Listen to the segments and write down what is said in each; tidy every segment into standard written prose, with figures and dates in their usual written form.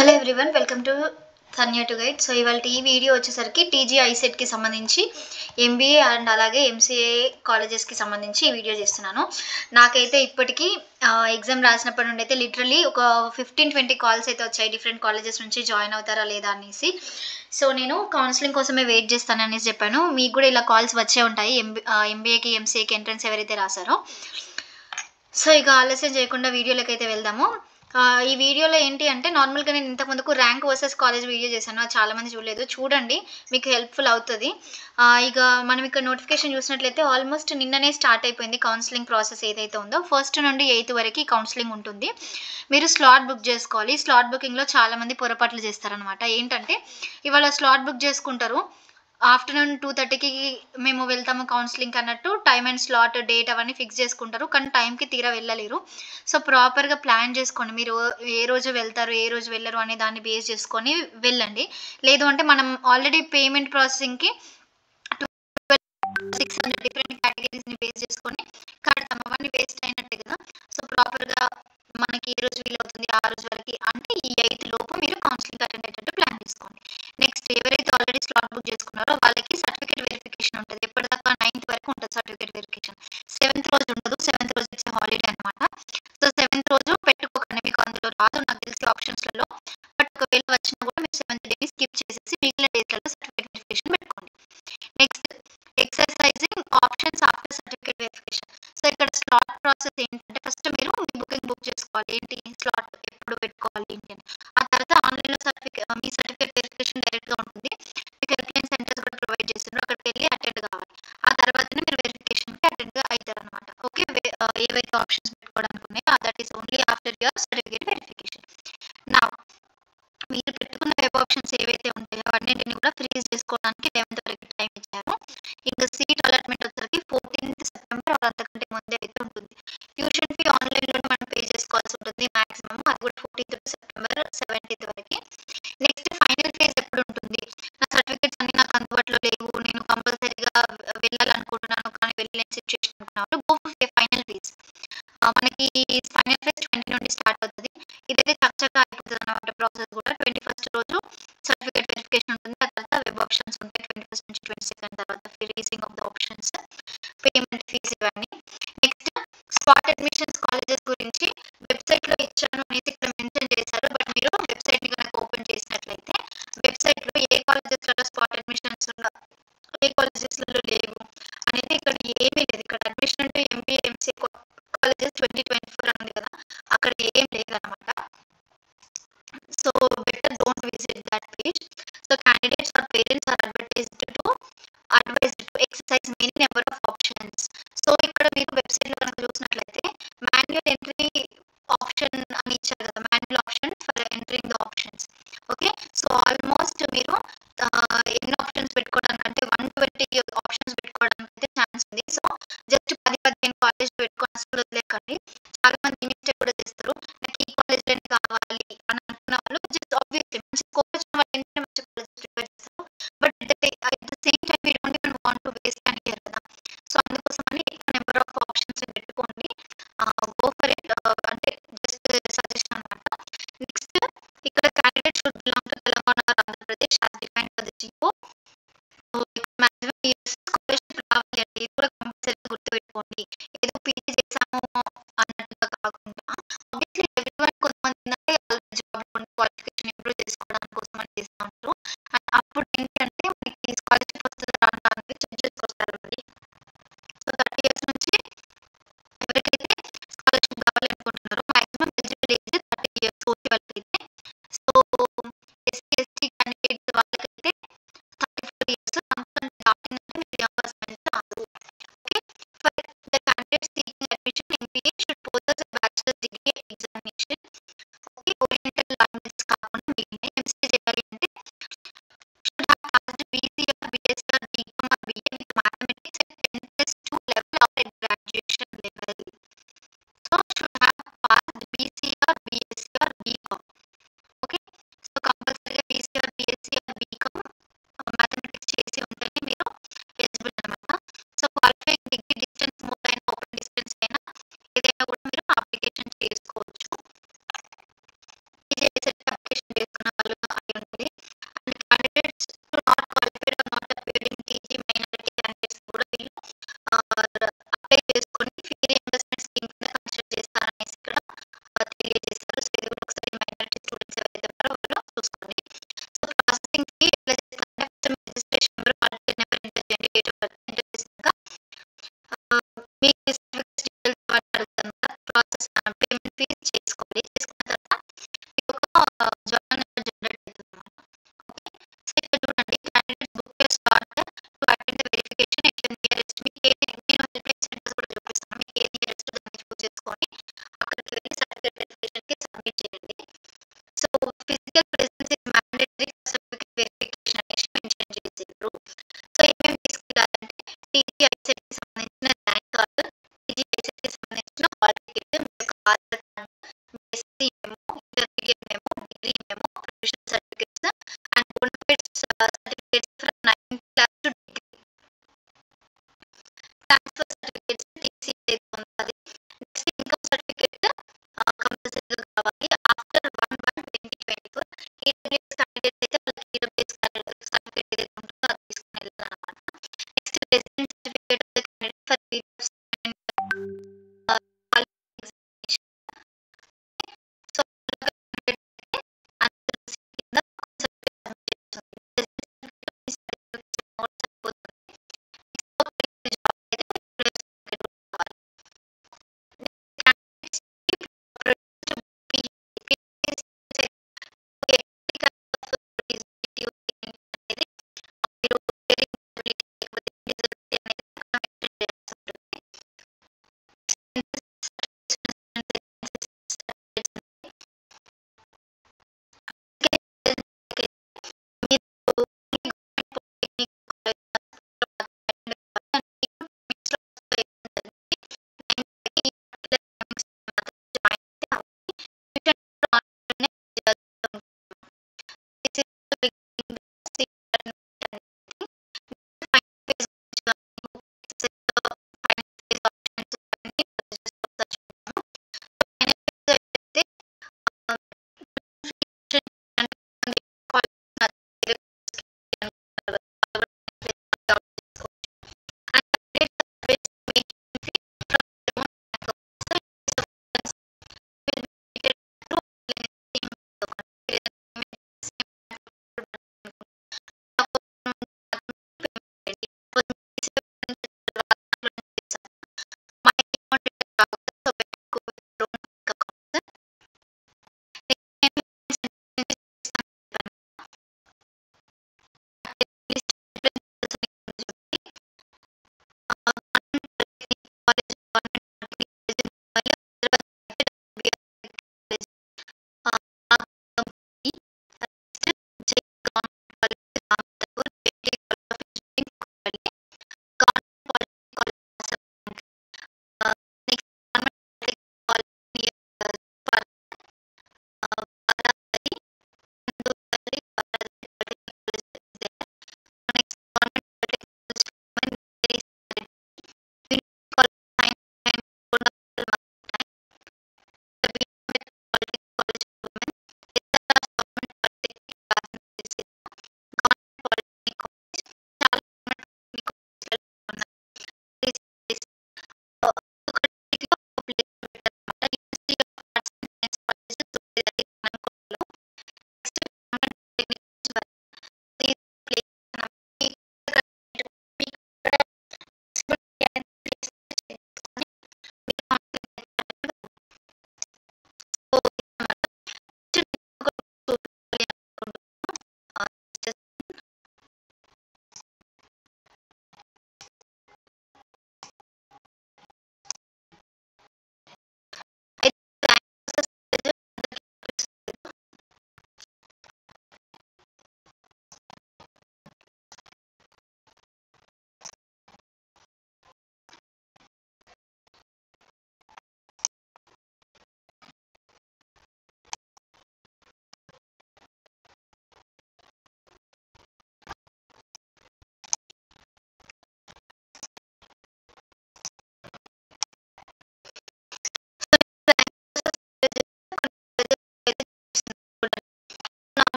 Hello everyone, welcome to Dhanya to guide. So ఇవాళ ఈ video వచ్చేసరికి టీజీ ఐసెట్కి సంబంధించి ఎంబీఏ అండ్ అలాగే ఎంసీఏ కాలేజెస్కి సంబంధించి ఈ వీడియో చేస్తున్నాను. నాకైతే ఇప్పటికీ ఎగ్జామ్ రాసినప్పటి నుండి అయితే లిటరలీ ఒక 15-20 కాల్స్ అయితే వచ్చాయి డిఫరెంట్ కాలేజెస్ నుంచి జాయిన్ అవుతారా లేదా అనేసి. సో నేను కౌన్సిలింగ్ కోసమే వెయిట్ చేస్తాను అనేసి చెప్పాను. మీకు కూడా ఇలా కాల్స్ వచ్చే ఉంటాయి ఎంబీఏకి ఎంసీఏకి ఎంట్రన్స్ ఎవరైతే రాశారో. సో ఇక ఆలస్యం చేయకుండా వీడియోలోకి అయితే వెళ్దాము. ఈ వీడియోలో ఏంటి అంటే నార్మల్గా నేను ఇంతకుముందుకు ర్యాంక్ వర్సెస్ కాలేజ్ వీడియో చేశాను, అది చాలామంది చూడలేదు, చూడండి, మీకు హెల్ప్ఫుల్ అవుతుంది. ఇక మనం ఇక్కడ నోటిఫికేషన్ చూసినట్లయితే ఆల్మోస్ట్ నిన్ననే స్టార్ట్ అయిపోయింది కౌన్సిలింగ్ ప్రాసెస్ ఏదైతే ఉందో. 1st నుండి 8th వరకు కౌన్సిలింగ్ ఉంటుంది. మీరు స్లాట్ బుక్ చేసుకోవాలి. స్లాట్ బుకింగ్లో చాలామంది పొరపాట్లు చేస్తారనమాట. ఏంటంటే ఇవాళ స్లాట్ బుక్ చేసుకుంటారు, ఆఫ్టర్నూన్ 2:30కి మేము వెళ్తాము కౌన్సిలింగ్ అన్నట్టు టైమ్ అండ్ స్లాట్ డేట్ అవన్నీ ఫిక్స్ చేసుకుంటారు, కానీ టైంకి తీరా వెళ్ళలేరు. సో ప్రాపర్గా ప్లాన్ చేసుకోండి, మీరు ఏ రోజు వెళ్తారు ఏ రోజు వెళ్ళరు అనే దాన్ని బేస్ చేసుకొని వెళ్ళండి. లేదు అంటే మనం ఆల్రెడీ పేమెంట్ ప్రాసెసింగ్కి 600 డిఫరెంట్ కేటగిరీస్ని బేస్ చేసుకొని కడతాం, అవన్నీ వేస్ట్ అయినట్టే కదా. సో ప్రాపర్గా మనకి ఏ రోజు వీలవుతుంది ఆ రోజు వరకు అంటే ఈ 8 లోపు మీరు కౌన్సిలింగ్ అటెండ్ అయ్యేటట్టు ప్లాన్ చేసుకోండి. నెక్స్ట్ ఎవరైతే ఆల్రెడీ స్లాట్ బుక్ చేసుకున్నారో వాళ్ళకి సర్టిఫికేట్ వెరిఫికేషన్ ఉంటుంది. ఎప్పటిదాకా 9th వరకు ఉంటుంది సర్టిఫికేట్ వెరిఫికేషన్. 7th రోజు ఉండదు, 7th రోజు ఇచ్చే హాలిడే అనమాట. సో 7th రోజు పెట్టుకోకండి, మీకు అందులో రాదు నాకు తెలిసి ఆప్షన్స్లలో. బట్ ఒకవేళ వచ్చినా కూడా మీరు 7th డేని స్కిప్ చేసేసి మిగిలిన డేస్లలో సర్టిఫికేట్ వెరిఫికేషన్ పెట్టుకోండి. Next exercising options after certificate verification. So ఇక్కడ స్లాట్ ప్రాసెస్ ఏంటంటే ఫస్ట్ మీరు మీ బుక్ చేసుకోవాలి, ఏంటి స్లాట్ ఎప్పుడు పెట్టుకోవాలి ఏంటి అని. ఆ తర్వాత ఆన్లైన్లో మీ సర్టిఫికేట్ వెరిఫికేషన్ డైరెక్ట్గా ఉంటుంది. మీకు హెల్ప్లైన్ సెంటర్స్ కూడా ప్రొవైడ్ చేస్తున్నారు, అక్కడికి వెళ్ళి అటెండ్ కావాలి. ఆ తర్వాతనే మీరు వెరిఫికేషన్కి అటెండ్ అవుతారు అనమాట. ఓకే, ఏవైతే ఆప్షన్స్ పెట్టుకోవడానికి ఉన్నాయో that is only after your certificate verification. నా మీరు పెట్టుకున్న వెబ్ ఆప్షన్స్ ఏవైతే ఉంటాయో అన్నింటినీ కూడా ఫ్రీజ్ చేసుకోవడానికి 11th వరకు టైం ఇచ్చారు. ఇంకా సీట్ అలాట్మెంట్ వచ్చేసరికి 14th సెప్టెంబర్ అంతకంటే ముందే అయితే ఉంటుంది. ట్యూషన్ ఫీ ఆన్లైన్లోనే మనం పే చేసుకోవాల్సి ఉంటుంది మాక్సిమం, అది కూడా 14th సెప్టెంబర్ 17th వరకు. నెక్స్ట్ ఫైనల్ ఫేజ్ ఎప్పుడు ఉంటుంది, నా సర్టిఫికేట్స్ అన్ని నాకు అందుబాటులో లేవు, నేను కంపల్సరీగా వెళ్ళాలనుకుంటున్నాను కానీ వెళ్ళలేని సిచ్యువేషన్ అనుకున్నప్పుడు గో ఫైనల్ ఫేజ్. మనకి ఫైనల్ ఫేజ్ 20 నుండి స్టార్ట్ అవుతుంది. ఇదైతే చక్కగా అయిపోతుంది అనమాట ప్రాసెస్ కూడా. 21st రోజు సర్టిఫికేట్ వెరిఫికేషన్ ఉంటుంది, ఆ తర్వాత వెబ్ ఆప్షన్స్ ఉంటాయి 21st నుంచి 22nd, తర్వాత freezing of the options, payment fees ఇవన్నీ. నెక్స్ట్ స్పాట్ అడ్మిషన్స్ కాలేజెస్ గురించి వెబ్సైట్లో ఇచ్చాను అనేసి ఇక్కడ మెన్షన్ చేశారు. బట్ మీరు వెబ్సైట్ని కనుక ఓపెన్ చేసినట్లయితే వెబ్సైట్లో ఏ కాలేజెస్లలో స్పాట్ అడ్మిషన్స్ ఏ కాలేజెస్లలో లేవు అనేది ఇక్కడ ఏమీ లేదు. ఇక్కడ అడ్మిషన్ అంటే ఎంబీఏ ఎంసీఏ కాలేజెస్ 2024 ఉంది కదా, అక్కడ ఏం లేదనమాట. So better don't visit that page. So candidates or parents are advised to exercise many number of options. So ఇక్కడ మీరు వెబ్సైట్లో కనుక చూసినట్లయితే మాన్యువల్ ఎంట్రీ ఆప్షన్ అని ఇచ్చారు కదా, manual option for entering the options. Okay, so almost మీరు ఎన్ని ఆప్షన్స్ పెట్టుకోవడానికంటే 120 ఆప్షన్స్ పెట్టుకోవడానికి అయితే ఛాన్స్ ఉంది. సో జస్ట్ 10-15 కాలేజ్ పెట్టుకొని అసలు వదిలేకండి. చాలా మంది మిస్టేక్ కూడా చేస్తారు, నాకు ఈ కాలేజ్లోనే కావాలి అని అనుకున్న వాళ్ళు జస్ట్ ఆబ్వియస్లీ మంచి స్కోర్ వచ్చిన వాళ్ళు ఏంటంటే మంచి కాలేజ్ ప్రిఫర్ చేస్తారు. But at the same time we don't even want to waste and year కదా. సో అందుకోసమని ఎక్కువ నెంబర్ ఆఫ్ ఆప్షన్స్ పెట్టుకోండి. గో ఫర్ ఇట్, అంటే జస్ట్ సజెషన్ అనమాట. నెక్స్ట్ ఇక్కడ candidate should belong to Telangana are Andhra Pradesh as defined for the Jio. Maximum years scholarship రావాలి అంటే ఇది కూడా కంపల్సరీగా గుర్తుపెట్టుకోండి. ఏదో పీజీ చేసాము అన్నట్టుగా కాకుండా ఆబ్వియస్లీ ఎవ్రీవన్ కొంతమంది ఏంటంటే జాబ్ క్వాలిఫికేషన్ ఇంప్రూవ్ చేసుకోవడానికి కోసం అని చేస్తూ ఉంటారు. అండ్ అప్పుడు ఏంటంటే మనకి స్కాలర్షిప్ వస్తుంది అనేది చెక్ చేసుకొస్తారు మరి. సో 30 years నుంచి ఎవరికైతే స్కాలర్షిప్ కావాలనుకుంటున్నారో maximum eligible age 30 years okay వాళ్ళకైతే. సో ఎస్సీ ఎస్టీ క్యాండిడేట్స్ వాళ్ళకైతే 34 years, అంతకంటే దాటిందంటే మీరు రియంబర్స్మెంట్ రాదు. Okay, for the join generate అవుతుందన్నమాట. ఓకే. సో ఇక్కడ చూడండి candidates book your slot to attend the verification at your nearest. మీకు నేను హెల్ప్‌లైన్ సెంటర్స్ కూడా చూపిస్తాను. మీకు ఏది నియరెస్ట్ దాన్ని చూజ్ చేసుకొని అక్కడికి వెళ్లి సర్టిఫికేట్ వెరిఫికేషన్‌కి సబ్మిట్ చేయండి. So physical presence is mandatory for certificate verification అనేసి మెన్షన్ చేసిండ్రు. సో ఏమేమి తీసుకెళ్ళాలంటే టీజీ ఐసెట్‌కి సంబంధించిన ర్యాంక్ కార్డ్, టీజీ ఐసెట్‌కి సంబంధించిన హాల్ టికెట్, మీ యొక్క ఆధార్ కార్డ్, మీ SC memo, intermediate memo, degree memo, provisional certificates and bonafide certificates from 9th class to degree. Transfer certificates TC ఏదైతే ఉందో అది. నెక్స్ట్ ఇన్‌కమ్ సర్టిఫికేట్ కంపల్సరీగా కావాలి. ఆఫ్టర్ 1/1/2024 ఈడబ్ల్యూఎస్ క్యాండిడేట్స్ అయితే వాళ్ళకి ఈడబ్ల్యూఎస్ సర్టిఫికేట్ ఏదైతే ఉంటుందో అది తీసుకొని వెళ్ళాలన్నమాట. Next residence certificate of the candidate for periods and qualification. So candidate అయితే అందరూ కింద ఒక సర్టిఫికేట్ సబ్మిట్ చేస్తుంది. రెసిడెన్స్ సర్టిఫికేట్ మీ సర్టిఫికేట్ కూడా సరిపోతుంది. నెక్స్ట్ జాబ్ అయితే ఎంప్లాయ్ సర్టిఫికేట్ కూడా కావాలి. క్యాండిడేట్స్‌కి ప్రొడ్యూస్డ్ అనేది మీరు లేకపోతే డిజబిలిటీ అనేది అక్కడ మెన్షన్ చేయాల్సి ఉంటుంది.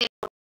వెళ్ళిపోవడం.